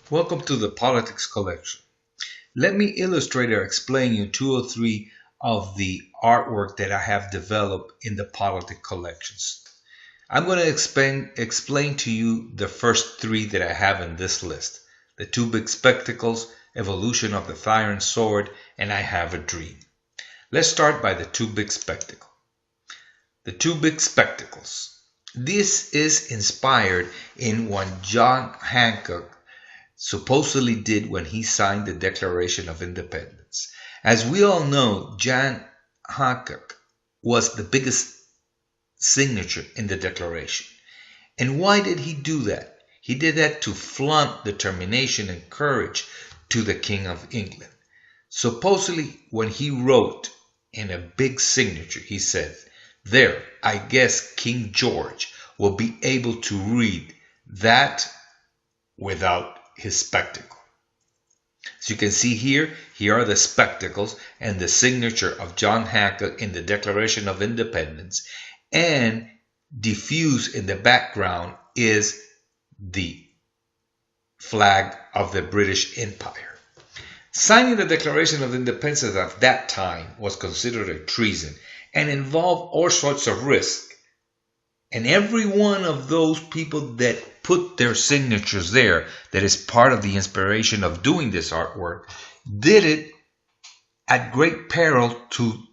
Welcome to the Politics Collection. Let me illustrate or explain you two or three of the artwork that I have developed in the Politics Collections. I'm going to explain to you the first three that I have in this list. The Two Big Spectacles, Evolution of the Fire and Sword, and I Have a Dream. Let's start by the Two Big Spectacles. The Two Big Spectacles. This is inspired in what John Hancock supposedly did when he signed the Declaration of Independence. As we all know, John Hancock was the biggest signature in the Declaration. And why did he do that? He did that to flaunt determination and courage to the King of England. Supposedly, when he wrote in a big signature, he said, "There, I guess King George will be able to read that without his spectacle." As you can see here are the spectacles and the signature of John Hancock in the Declaration of Independence, and diffused in the background is the flag of the British Empire. Signing the Declaration of Independence at that time was considered a treason and involved all sorts of risk. And every one of those people that put their signatures there, that is part of the inspiration of doing this artwork, did it at great peril to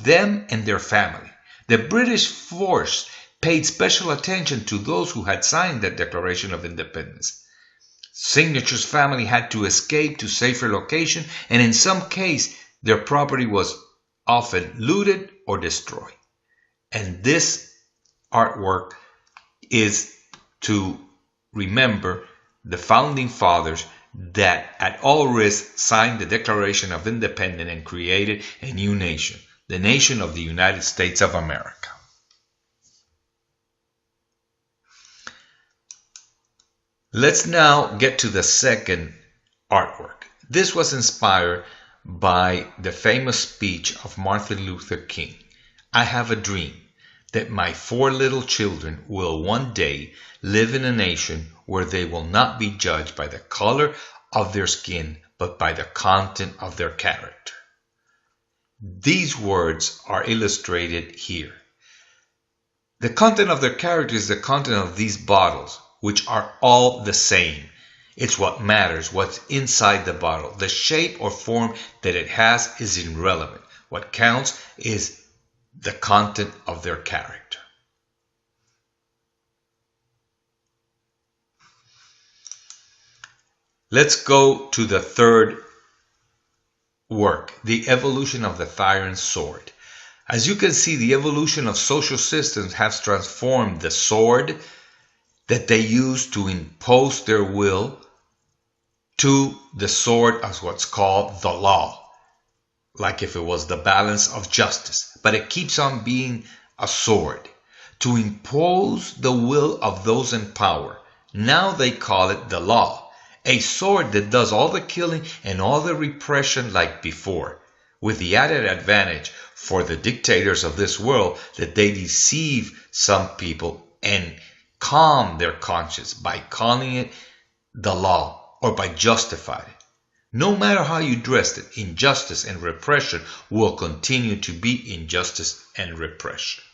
them and their family. The British force paid special attention to those who had signed the Declaration of Independence. Signatures' family had to escape to safer location, and in some case, their property was often looted or destroyed. And this artwork is to remember the founding fathers that at all risks signed the Declaration of Independence and created a new nation, the nation of the United States of America. Let's now get to the second artwork. This was inspired by the famous speech of Martin Luther King. "I have a dream that my 4 little children will one day live in a nation where they will not be judged by the color of their skin, but by the content of their character." These words are illustrated here. The content of their character is the content of these bottles, which are all the same. It's what matters, what's inside the bottle. The shape or form that it has is irrelevant. What counts is the content of their character. Let's go to the third work, the evolution of the fire and sword. As you can see, the evolution of social systems has transformed the sword that they use to impose their will to the sword as what's called the law. Like if it was the balance of justice, but it keeps on being a sword to impose the will of those in power. Now they call it the law, a sword that does all the killing and all the repression like before, with the added advantage for the dictators of this world that they deceive some people and calm their conscience by calling it the law or by justifying it. No matter how you dressed it, injustice and repression will continue to be injustice and repression.